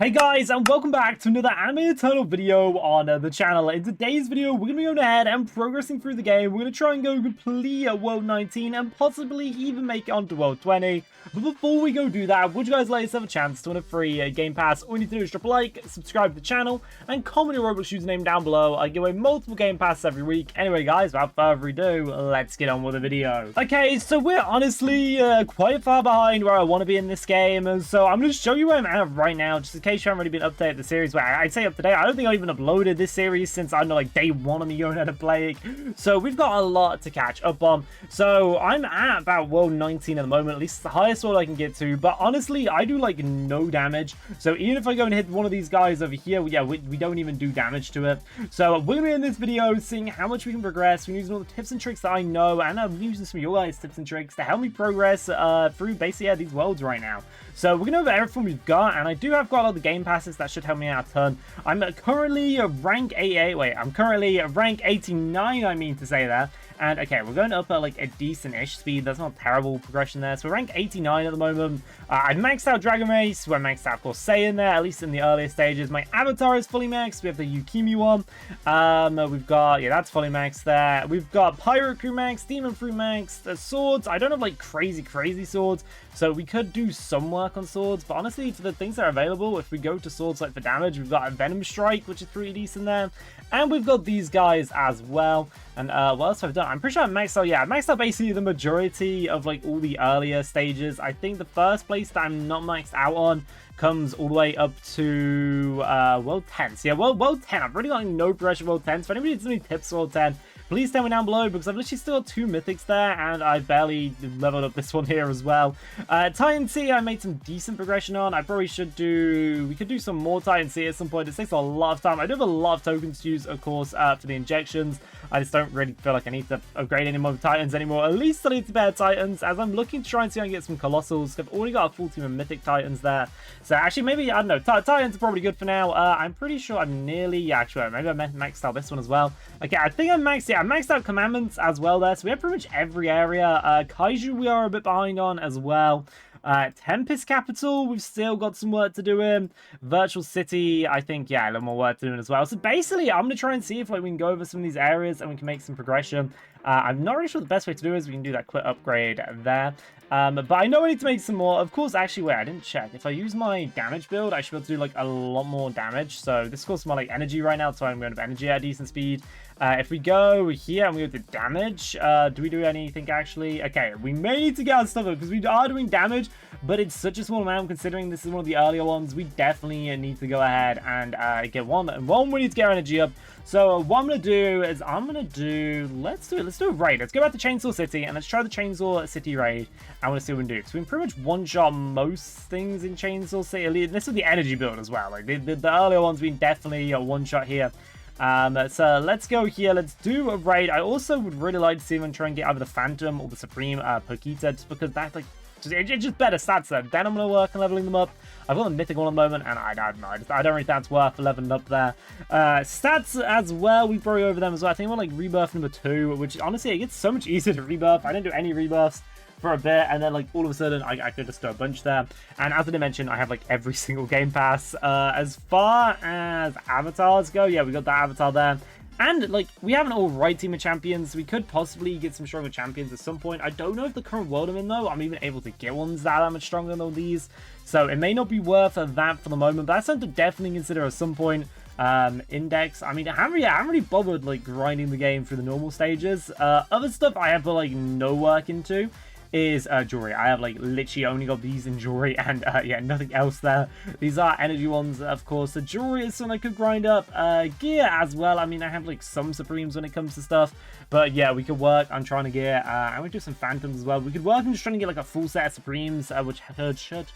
Hey guys, and welcome back to another Anime Eternal video on the channel. In today's video, we're going to be going ahead and progressing through the game. We're going to try and go complete World 19 and possibly even make it onto World 20. But before we go do that, would you guys like to have a chance to win a free Game Pass? All you need to do is drop a like, subscribe to the channel, and comment your Roblox username down below. I give away multiple Game Passes every week. Anyway guys, without further ado, let's get on with the video. Okay, so we're honestly quite far behind where I want to be in this game. And so I'm going to show you where I'm at right now, just in case you haven't really been updated the series. Well, I'd say up to date. I don't think I even uploaded this series since I know like day one on the Young to play. So we've got a lot to catch up on. So I'm at about World 19 at the moment, at least the highest world I can get to. But honestly, I do like no damage. So even if I go and hit one of these guys over here, yeah, we don't even do damage to it. So we're going to be in this video seeing how much we can progress. We're using all the tips and tricks that I know, and I'm using some of your guys' tips and tricks to help me progress through basically these worlds right now. So we're going to go over everything we've got, and I do have quite a lot of the game passes that should help me out a ton. I'm currently rank 88. Wait, I'm currently rank 89, I mean to say that. And okay, we're going up at like a decent-ish speed. That's not a terrible progression there. So we're rank 89 at the moment. I maxed out Dragon Race. We're maxed out, of course, Saiyan there, at least in the earlier stages. My avatar is fully maxed. We have the Yukimi one. We've got, yeah, that's fully maxed there. We've got Pirate Crew maxed, Demon Fruit maxed, swords. I don't have like crazy swords, so we could do some work on swords. But honestly, for the things that are available, if we go to swords like for damage, we've got a Venom Strike, which is pretty decent there. And we've got these guys as well. And what else have I done? I'm pretty sure I maxed out, yeah, I maxed out basically the majority of like all the earlier stages. I think the first place that I'm not maxed out on comes all the way up to World 10. So yeah, World 10. I've really got no pressure World 10. So if anybody needs any tips for World 10, please tell me down below, because I've literally still got 2 mythics there, and I barely leveled up this one here as well. Titan Sea, I made some decent progression on. I probably should do, we could do some more Titan Sea at some point. It takes a lot of time. I do have a lot of tokens to use, of course, for the injections. I just don't really feel like I need to upgrade any more Titans anymore. At least I need to bear Titans, as I'm looking to try and see if I can get some Colossals. I've already got a full team of Mythic Titans there. So actually, maybe, I don't know, Titans are probably good for now. I'm pretty sure I'm nearly, yeah, actually, maybe I maxed out this one as well. Okay, I think I maxed out Commandments as well there. So we have pretty much every area. Kaiju we are a bit behind on as well. Tempest Capital, we've still got some work to do in. Virtual City, I think, yeah, a little more work to do in as well. So basically, I'm going to try and see if like we can go over some of these areas and we can make some progression. I'm not really sure the best way to do it is we can do that quick upgrade there. But I know I need to make some more. Of course, actually, wait, I didn't check. If I use my damage build, I should be able to do like a lot more damage. So this costs my like energy right now, so I'm going to have energy at a decent speed. If we go here and we go to damage, do we do anything actually? Okay, we may need to get our stuff up because we are doing damage, but it's such a small amount considering this is one of the earlier ones. We definitely need to go ahead and get one. We need to get our energy up. So what I'm going to do is let's do it raid. Let's go back to Chainsaw City and let's try the Chainsaw City raid. I want to see what we can do. So we can pretty much one-shot most things in Chainsaw City. This is the energy build as well. Like the earlier ones, we definitely one-shot here. So let's go here. Let's do a raid. I also would really like to see them try and get either the Phantom or the Supreme Pokita, just because that's like it's just better stats there. Then I'm going to work on leveling them up. I've got the Mythic one at the moment, and I don't know. I don't really think that's worth leveling up there. Stats as well, we probably over them as well. I think I want like Rebirth number 2, which honestly, it gets so much easier to rebirth. I didn't do any rebirths for a bit, and then like all of a sudden I could just do a bunch there. And as I mentioned, I have like every single game pass. As far as avatars go, yeah, we got that avatar there. And, like, we have an alright team of champions. We could possibly get some stronger champions at some point. I don't know if the current world I'm in, though, I'm even able to get ones that are much stronger than these. So it may not be worth that for the moment, but that's something to definitely consider at some point. Index, I mean, I haven't really bothered, like, grinding the game through the normal stages. Other stuff I have, like, no work into is jewelry. I have like literally only got these in jewelry and yeah, nothing else there. These are energy ones, of course. The jewelry is something I could grind up. Gear as well. I mean, I have like some Supremes when it comes to stuff, but yeah, we could work on trying to get and we do some Phantoms as well. We could work on just trying to get like a full set of Supremes, which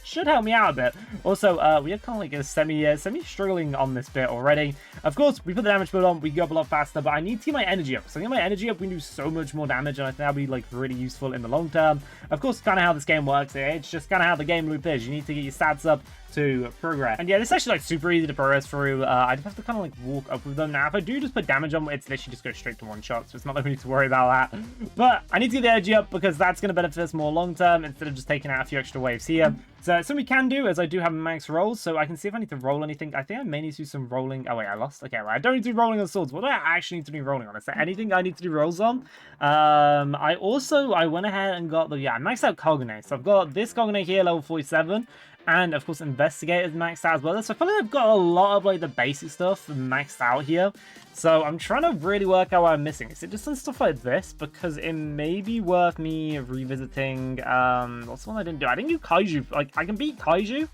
should help me out a bit. Also, we are kind of like a semi struggling on this bit already. Of course, we put the damage build on, we go up a lot faster, but I need to get my energy up. So I get my energy up, we can do so much more damage, and I think that'll be like really useful in the long term. Of course, kind of how this game works. It's just kind of how the game loop is. You need to get your stats up to progress. And yeah, this is actually like super easy to progress through. I just have to kind of like walk up with them. Now, if I do just put damage on, it's literally just go straight to one shot, so it's not like we need to worry about that. But I need to get the energy up because that's going to benefit us more long term instead of just taking out a few extra waves here. So something we can do is I do have max rolls, so I can see if I need to roll anything. I think I may need to do some rolling. Oh wait, I lost. Okay, well, I don't need to do rolling on swords. What do I actually need to do rolling on? Is there anything I need to do rolls on? I went ahead and got I maxed out Cognate. So I've got this Cognate here, level 47. And of course, Investigator's maxed out as well. So I feel like I've got a lot of like the basic stuff maxed out here. So I'm trying to really work out what I'm missing. Is it just on stuff like this? Because it may be worth me revisiting. What's the one I didn't do? I didn't do Kaiju. Like, I can beat Kaiju.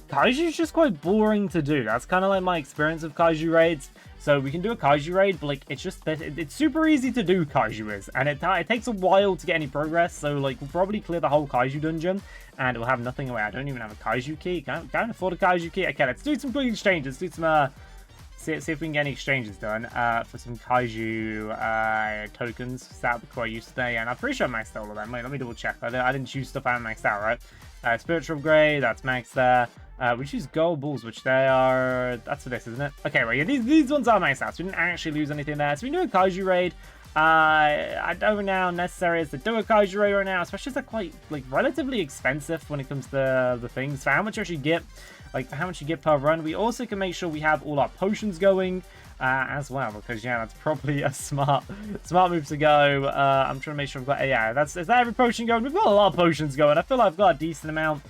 Kaiju's just quite boring to do. That's kind of like my experience of Kaiju raids. So we can do a Kaiju raid, but like it's just it's super easy to do Kaiju is, and it takes a while to get any progress. So like we'll probably clear the whole Kaiju dungeon, and we'll have nothing away. I don't even have a Kaiju key. Can't afford a Kaiju key. Okay, let's do some quick exchanges. Do some see if we can get any exchanges done for some Kaiju tokens. That would be quite useful today, and I'm pretty sure I maxed out all of them. Wait, let me double check. I didn't choose stuff I haven't maxed out, right? Spiritual upgrade, that's maxed there. We choose gold balls, which they are... That's for this, isn't it? Okay, well, yeah, these ones are maxed out, so we didn't actually lose anything there. So we can do a Kaiju raid. I don't know necessary as to do a Kaiju raid right now, especially as they're quite, like, relatively expensive when it comes to the things. For how much you actually get, like, how much you get per run. We also can make sure we have all our potions going as well, because, yeah, that's probably a smart move to go. I'm trying to make sure I've got... Yeah, is that every potion going? We've got a lot of potions going. I feel like I've got a decent amount.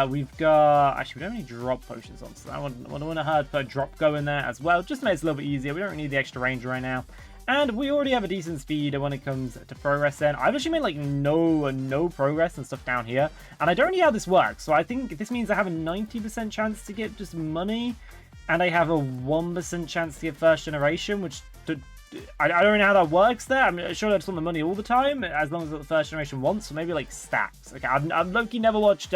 We've got... Actually, we don't have any drop potions on, so I want to put a drop go in there as well. Just to make it a little bit easier. We don't really need the extra range right now. And we already have a decent speed when it comes to progress then. I've actually made like no progress and stuff down here. And I don't know how this works. So I think this means I have a 90% chance to get just money. And I have a 1% chance to get first generation, which... I don't know how that works there. I'm sure I just want the money all the time, as long as the first generation once, so maybe like stacks. Okay, I've low-key never watched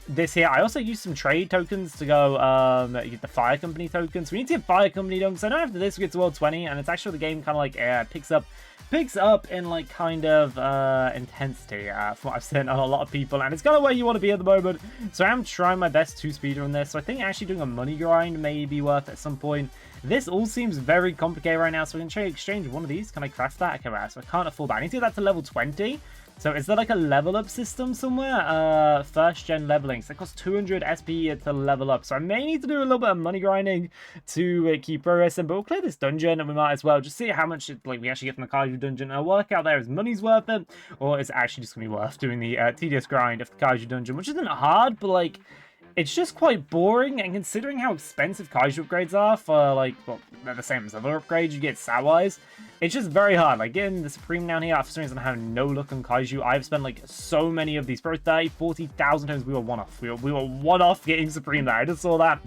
this here. I also used some trade tokens to go get the Fire Company tokens. We need to get Fire Company tokens. So now after this we get to World 20, and it's actually the game kind of like picks up in like kind of intensity from what I've seen on a lot of people, and it's kind of where you want to be at the moment. So I'm trying my best to speedrun this. So I think actually doing a money grind may be worth it at some point. This all seems very complicated right now, so we can exchange one of these. Can I craft that? Okay, right, so I can't afford that. I need to get that to level 20. So is there like a level up system somewhere? First gen leveling. So it costs 200 SP to level up. So I may need to do a little bit of money grinding to keep progressing, but we'll clear this dungeon and we might as well just see how much we actually get from the Kaiju dungeon. And I'll work out there is money's worth it, or is it actually just going to be worth doing the tedious grind of the Kaiju dungeon, which isn't hard, but like... It's just quite boring, and considering how expensive Kaiju upgrades are for, like, well, they're the same as other upgrades you get stat-wise, it's just very hard. Like, getting the Supreme down here, for some reason I have no luck on Kaiju. I've spent, like, so many of these, probably 30, 40,000 times we were one off. We were one off getting Supreme there. I just saw that.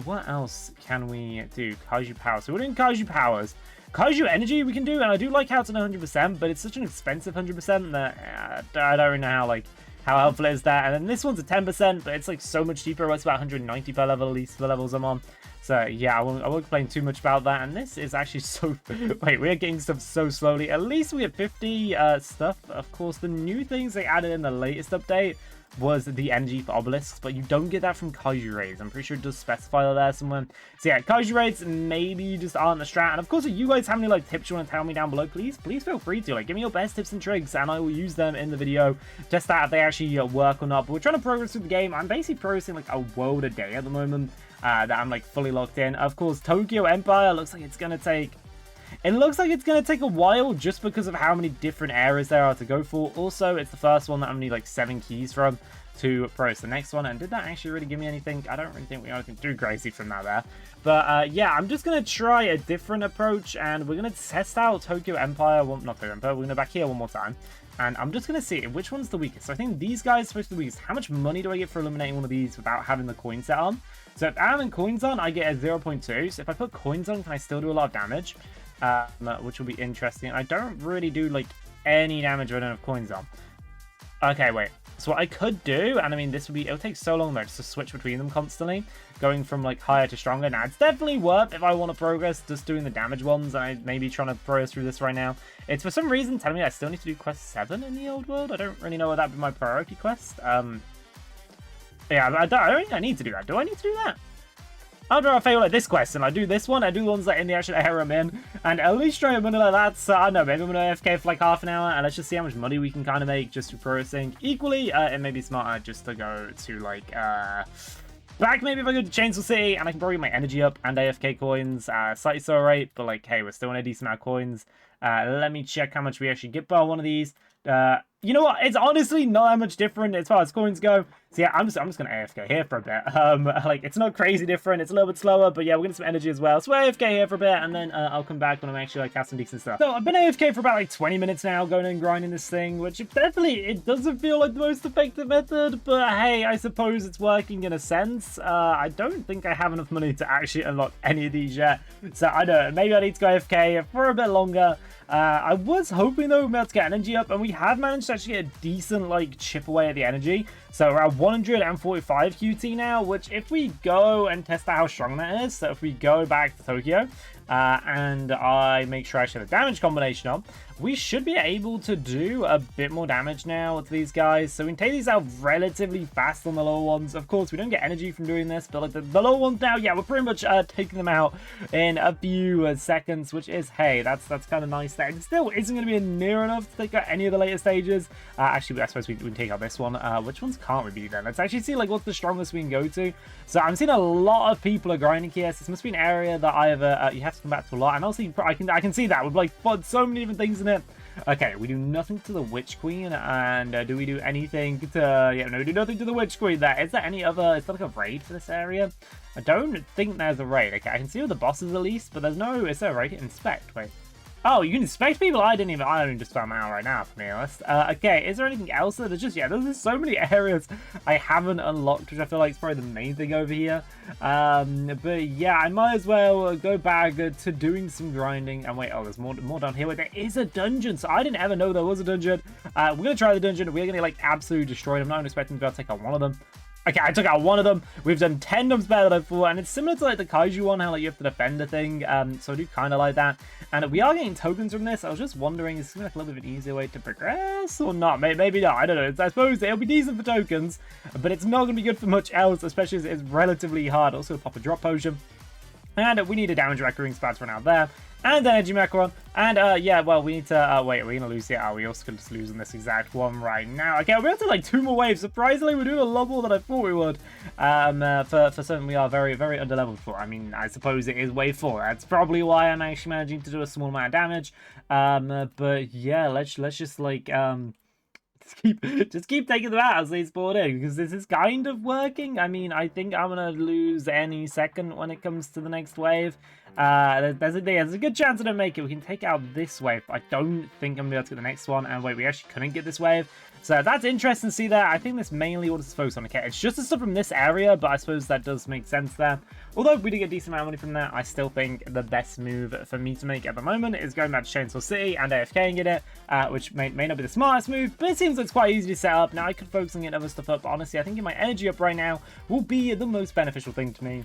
What else can we do? Kaiju Power. So we're doing Kaiju Powers. Kaiju Energy we can do, and I do like how it's an 100%, but it's such an expensive 100% that I don't really know how, like, how helpful is that? And then this one's a 10%, but it's like so much cheaper. It's about 190 per level, at least for the levels I'm on. So yeah, I won't complain too much about that. And this is actually so... Wait, we're getting stuff so slowly. At least we get 50 stuff. Of course, the new things they added in the latest update was the energy for obelisks, but you don't get that from Kaiju raids. I'm pretty sure it does specify that there somewhere. So yeah, Kaiju raids maybe just aren't the strat. And of course, if you guys have any like tips you want to tell me down below, please feel free to like give me your best tips and tricks, and I will use them in the video. Test out if they actually work or not. But we're trying to progress through the game. I'm basically progressing like a world a day at the moment that I'm like fully locked in. Of course, Tokyo Empire looks like it's gonna take... It looks like it's going to take a while just because of how many different areas there are to go for. Also, it's the first one that I'm going to need like 7 keys from to progress the next one. And did that actually really give me anything? I don't really think we got anything too crazy from that there. But yeah, I'm just going to try a different approach, and we're going to test out Tokyo Empire. Well, not Tokyo Empire. We're going to back here one more time. And I'm just going to see which one's the weakest. So I think these guys are supposed to be the weakest. How much money do I get for eliminating one of these without having the coin set on? So if I'm having coins on, I get a 0.2. So if I put coins on, can I still do a lot of damage? Which will be interesting. I don't really do like any damage if I don't have coins on. Okay, wait. So what I could do, and I mean this would be, it'll take so long though just to switch between them constantly, going from like higher to stronger. Now it's definitely worth if I want to progress just doing the damage ones, and I may be trying to progress through this right now. It's for some reason telling me I still need to do quest 7 in the old world. I don't really know what that would be my priority quest. Yeah, I don't think I need to do that. Do I need to do that? After I fail at this quest and I do this one, I do the ones that in the actual area I'm in, and at least try money like that. So I don't know, maybe I'm gonna AFK for like half an hour, and let's just see how much money we can kind of make just through progressing. Equally, it may be smarter just to go to like back maybe if I go to Chainsaw City, and I can probably get my energy up and AFK coins. Slightly so right, but like hey, we're still in a decent amount of coins. Let me check how much we actually get by one of these. You know what? It's honestly not that much different as far as coins go. So yeah, I'm just gonna AFK here for a bit. Like it's not crazy different. It's a little bit slower, but yeah, we're getting some energy as well. So we're AFK here for a bit, and then I'll come back when I'm actually like have some decent stuff. So I've been AFK for about like 20 minutes now, going and grinding this thing, which it doesn't feel like the most effective method, but hey, I suppose it's working in a sense. I don't think I have enough money to actually unlock any of these yet, so I don't know. Maybe I need to go AFK for a bit longer. I was hoping though we'd be able to get energy up, and we have managed to actually get a decent like chip away at the energy. So we're at 145 QT now, which if we go and test out how strong that is, so if we go back to Tokyo and I make sure I actually have a damage combination on, we should be able to do a bit more damage now to these guys. So we can take these out relatively fast on the lower ones. Of course, we don't get energy from doing this, but like the lower ones now, yeah, we're pretty much taking them out in a few seconds, which is, hey, that's kind of nice there. It still isn't going to be near enough to take out any of the later stages. Actually, I suppose we can take out this one. Which ones can't we beat then? Let's actually see like what's the strongest we can go to. So I'm seeing a lot of people are grinding here. So this must be an area that either you have to come back to a lot, and also I can see that with like so many different things in it. Okay, we do nothing to the Witch Queen, and do we do anything to... Yeah, no, we do nothing to the Witch Queen there. Is there any other... Is there like a raid for this area? I don't think there's a raid. Okay, I can see all the bosses at least, but there's no... Is there a raid? Inspect, wait. Oh, you can inspect people? I only just found out right now, to be honest. Okay, is there anything else? There's just, yeah, there's so many areas I haven't unlocked, which I feel like is probably the main thing over here. But yeah, I might as well go back to doing some grinding. And wait, oh, there's more down here. Wait, there is a dungeon. So I didn't ever know there was a dungeon. We're going to try the dungeon. We're going to, like, absolutely destroy them. I'm not expecting to be able to take out one of them. Okay, I took out one of them. We've done 10 times better than I thought, and it's similar to like the Kaiju one, how like you have to defend a thing. So I do kind of like that. And we are getting tokens from this. I was just wondering, is this like a little bit of an easier way to progress or not? Maybe not. I don't know. I suppose it'll be decent for tokens, but it's not going to be good for much else, especially as it's relatively hard. Also, pop a drop potion. And we need a damage recurring spats run out there. And energy macaron. And yeah, well, we need to wait, are we gonna lose here? Oh, we also could just lose in this exact one right now. Okay, we're up to like 2 more waves. Surprisingly, we're doing a lot more than I thought we would. For something we are very, very underleveled for. I mean, I suppose it is wave 4. That's probably why I'm actually managing to do a small amount of damage. But yeah, let's just like just keep taking them out as they spawn in, because this is kind of working. I mean, I think I'm gonna lose any second when it comes to the next wave. There's a good chance I don't make it. We can take out this wave, but I don't think I'm gonna be able to get the next one. And wait, we actually couldn't get this wave. So that's interesting to see there. I think this mainly what it's focused on. Okay, it's just the stuff from this area, but I suppose that does make sense there. Although we did get a decent amount of money from that, I still think the best move for me to make at the moment is going back to Chainsaw City and AFKing in it, which may not be the smartest move, but it seems it's quite easy to set up. Now I could focus on getting other stuff up, but honestly, I think getting my energy up right now will be the most beneficial thing to me.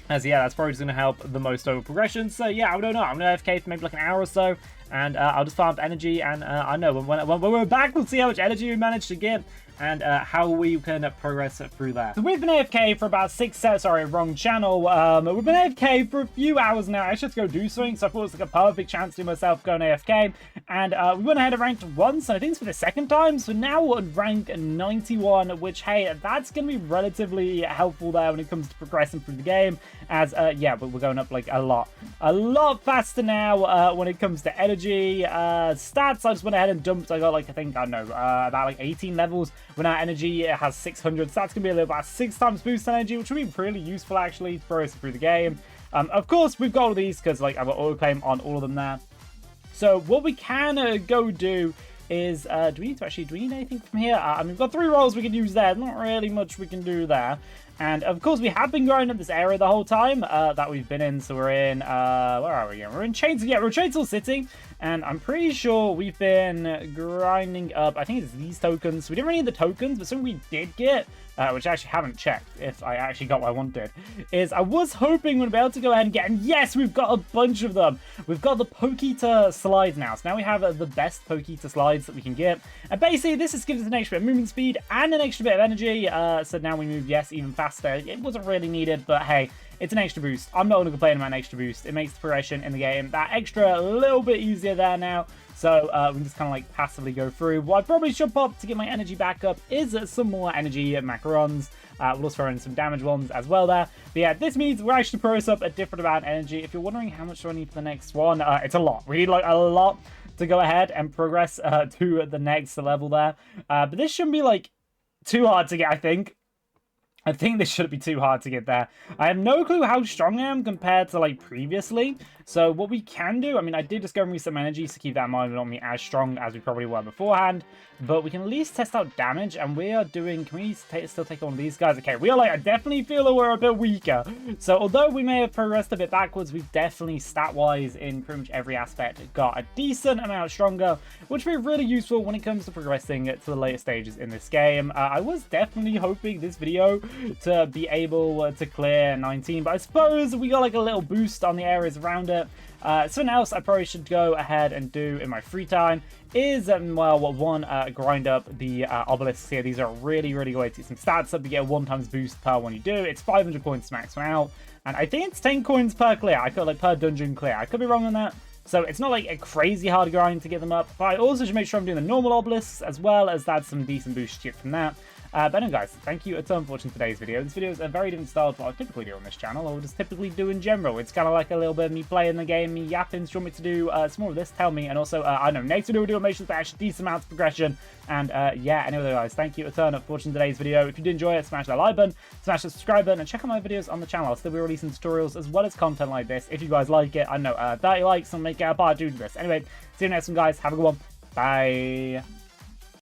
As yeah, that's probably just going to help the most over progression. So yeah, I don't know. I'm going to AFK for maybe like an hour or so, and I'll just farm up energy. And I know when we're back, we'll see how much energy we managed to get and how we can progress through that. So we've been AFK for about 6 sets. Sorry, wrong channel. We've been AFK for a few hours now. I should go do something, so I thought it was like a perfect chance to do myself going AFK. And we went ahead and ranked once, and I think it's for the second time. So now we're at rank 91, which, hey, that's going to be relatively helpful there when it comes to progressing through the game. As, yeah, but we're going up like a lot faster now when it comes to energy. Stats, I just went ahead and dumped. I got like, I think, I don't know, about like 18 levels. When our energy it has 600, so that's going to be about 6 times boost energy, which will be really useful actually for us through the game. Of course, we've got all of these because like I've got auto claim on all of them there. So what we can go do is, do we need anything from here? I mean, we've got 3 rolls we can use there. Not really much we can do there. And of course, we have been grinding up this area the whole time that we've been in. So we're in, where are we again? We're in Chainsaw, yeah, we're in Chainsaw City. And I'm pretty sure we've been grinding up, I think it's these tokens. We didn't really need the tokens, but something we did get which I actually haven't checked if I actually got what I wanted, is I was hoping we'd be able to go ahead and get, and yes, we've got a bunch of them. We've got the Pokeeter slides now. So now we have the best Pokeeter slides that we can get. And basically, this just gives us an extra bit of movement speed and an extra bit of energy. So now we move, yes, even faster. It wasn't really needed, but hey, it's an extra boost. I'm not going to complain about an extra boost. It makes the progression in the game that extra a little bit easier there now. So we can just kind of like passively go through. What I probably should pop to get my energy back up is some more energy macarons. We'll also throw in some damage ones as well there. But yeah, this means we're actually progress up a different amount of energy. If you're wondering how much do I need for the next one, it's a lot. We need like a lot to go ahead and progress to the next level there. But this shouldn't be like too hard to get, I think. I think this shouldn't be too hard to get there. I have no clue how strong I am compared to like previously. So what we can do, I mean, I did discover me some energy, so keep that in mind. We're not me as strong as we probably were beforehand, but we can at least test out damage. And we are doing, can we still take on these guys? Okay, we are like, I definitely feel that we're a bit weaker. So although we may have progressed a bit backwards, we've definitely stat-wise in pretty much every aspect got a decent amount stronger, which will be really useful when it comes to progressing to the later stages in this game. I was definitely hoping this video to be able to clear 19, but I suppose we got like a little boost on the areas around it. Something else I probably should go ahead and do in my free time is, well, one, grind up the obelisks here. These are a really, really good way to get some stats up. You get a 1x boost per one you do. It's 500 coins to max one out, and I think it's 10 coins per clear. I could like per dungeon clear. I could be wrong on that. So it's not like a crazy hard grind to get them up, but I also should make sure I'm doing the normal obelisks as well as that's some decent boost to get from that. But anyway, guys, thank you a ton for watching today's video. This video is a very different style to what I typically do on this channel, or just typically do in general. It's kind of like a little bit of me playing the game, me yapping. So you want me to do some more of this, tell me. And also, I don't know, next video we'll do a make sure that actually decent amounts of progression. And yeah, anyway, guys, thank you a ton for watching today's video. If you did enjoy it, smash that like button, smash the subscribe button, and check out my videos on the channel. I'll still be releasing tutorials as well as content like this. If you guys like it, I don't know, 30 likes and make it a part 2 to this. Anyway, see you next one, guys. Have a good one. Bye.